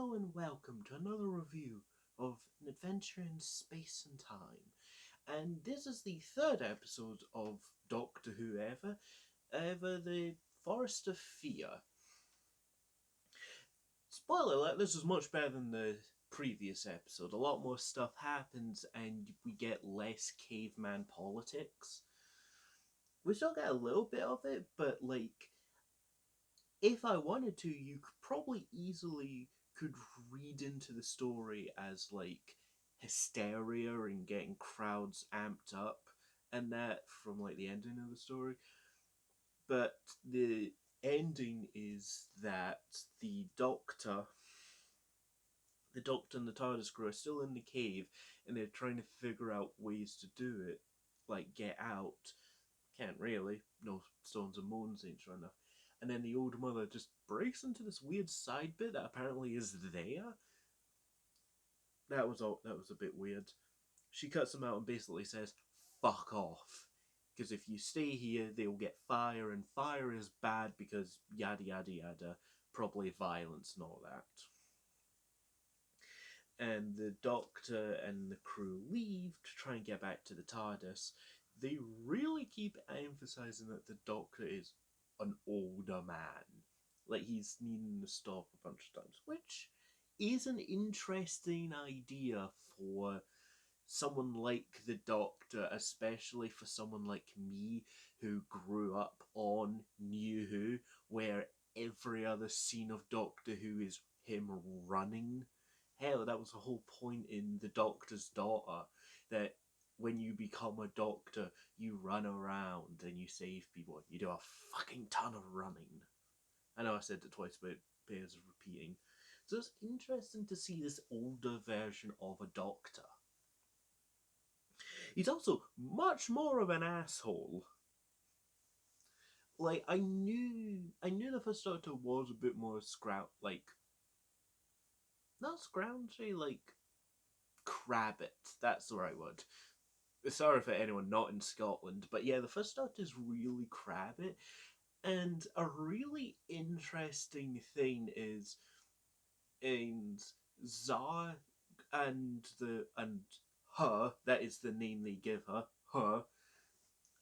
Hello and welcome to another review of An Adventure in Space and Time. And this is the third episode of Doctor Who ever the Forest of Fear. Spoiler alert, this is much better than the previous episode. A lot more stuff happens and we get less caveman politics. We still get a little bit of it, but if I wanted to, you could probably easily could read into the story as hysteria and getting crowds amped up and that from the ending of the story. But the ending is that the doctor and the TARDIS crew are still in the cave and they're trying to figure out ways to do it, get out. Can't really. No stones and moons ain't sure enough. And then the old mother just breaks into this weird side bit that apparently is there. That was a bit weird. She cuts him out and basically says, "Fuck off." Because if you stay here, they'll get fire, and fire is bad because yada yada yada, probably violence and all that. And the doctor and the crew leave to try and get back to the TARDIS. They really keep emphasizing that the doctor is an older man. He's needing to stop a bunch of times, which is an interesting idea for someone like the Doctor, especially for someone like me who grew up on New Who, where every other scene of Doctor Who is him running. Hell, that was the whole point in The Doctor's Daughter, that when you become a doctor, you run around and you save people. You do a fucking ton of running. I know I said it twice, but it bears repeating. So it's interesting to see this older version of a doctor. He's also much more of an asshole. I knew the first Doctor was a bit more not scroungy, crabbit. That's the right word. Sorry for anyone not in Scotland, but yeah, the first Doctor's really crabbit. And a really interesting thing is, in Zar and her, that is the name they give her, her.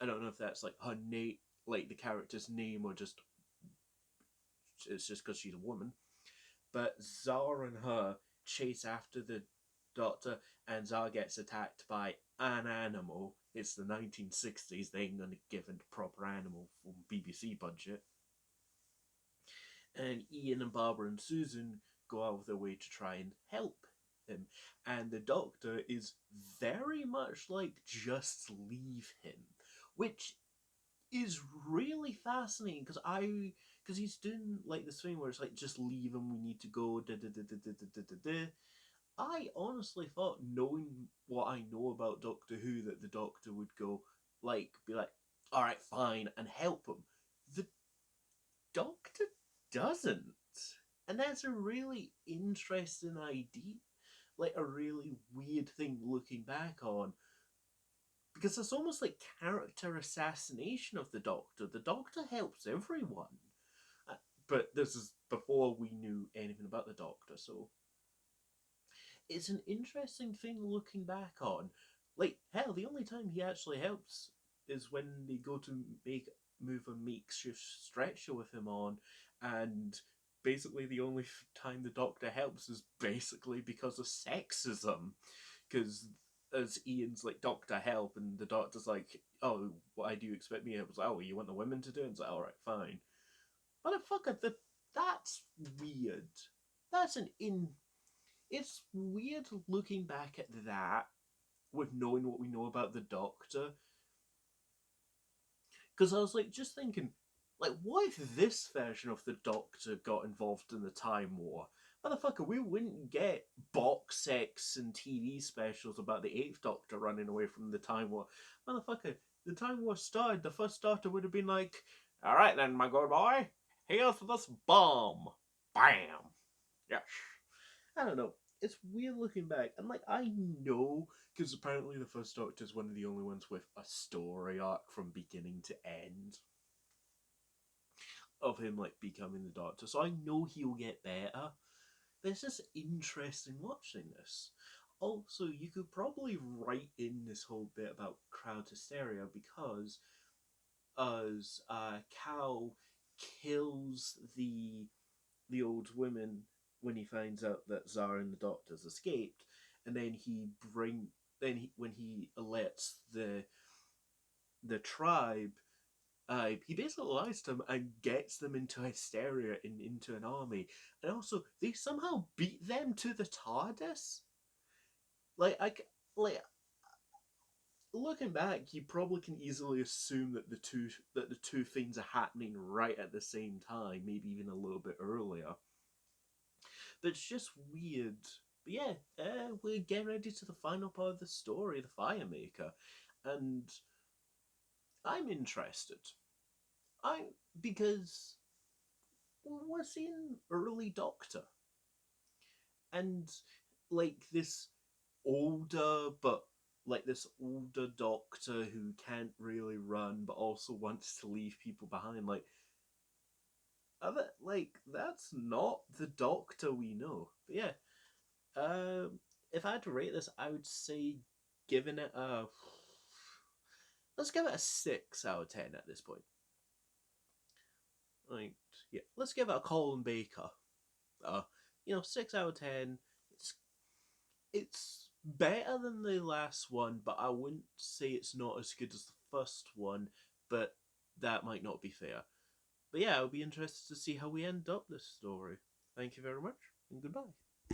I don't know if that's her name, the character's name, or just it's just because she's a woman. But Zar and her chase after the Doctor, and Zar gets attacked by an animal. It's the 1960s. They ain't gonna give a proper animal from BBC budget. And Ian and Barbara and Susan go out of their way to try and help him. And the Doctor is very much just leave him, which is really fascinating because he's doing this thing where it's just leave him, we need to go. Da, da, da, da, da, da, da, da. I honestly thought, knowing what I know about Doctor Who, that the Doctor would go be like, all right, fine, and help him. The Doctor doesn't. And that's a really interesting idea. A really weird thing looking back on. Because it's almost like character assassination of the Doctor. The Doctor helps everyone. But this is before we knew anything about the Doctor, so it's an interesting thing looking back on. Hell, the only time he actually helps is when they go to move a makeshift stretcher with him on, and basically the only time the Doctor helps is basically because of sexism. Because as Ian's Doctor, help, and the Doctor's oh, why do you expect me? It was oh, you want the women to do it? And it's alright, fine. Motherfucker, that's weird. That's it's weird looking back at that with knowing what we know about the Doctor. Because I was just thinking, what if this version of the Doctor got involved in the Time War? Motherfucker, we wouldn't get box sets and TV specials about the Eighth Doctor running away from the Time War. Motherfucker, the Time War started, the first Doctor would have been alright then, my good boy, here's this bomb. Bam! Yes. I don't know. It's weird looking back. And I know, because apparently the first Doctor is one of the only ones with a story arc from beginning to end of him becoming the Doctor. So I know he'll get better. But it's just interesting watching this. Also, you could probably write in this whole bit about crowd hysteria because as Cal kills the old woman when he finds out that Zara and the doctors escaped, and then when he alerts the tribe, he basically lies to them and gets them into hysteria and into an army. And also, they somehow beat them to the TARDIS. Like like looking back, you probably can easily assume that the two things are happening right at the same time, maybe even a little bit earlier. But it's just weird. But yeah, we're getting ready to the final part of the story, the Firemaker, and I'm interested. I because we're seeing early Doctor, and like this older Doctor who can't really run but also wants to leave people behind. That's not the Doctor we know. But yeah, if I had to rate this, I would say giving it a let's give it a 6 out of 10 at this point. Like, yeah, let's give it a Colin Baker. Uh, 6 out of 10. It's it's better than the last one, but I wouldn't say it's not as good as the first one. But that might not be fair. But yeah, I'll be interested to see how we end up this story. Thank you very much, and goodbye.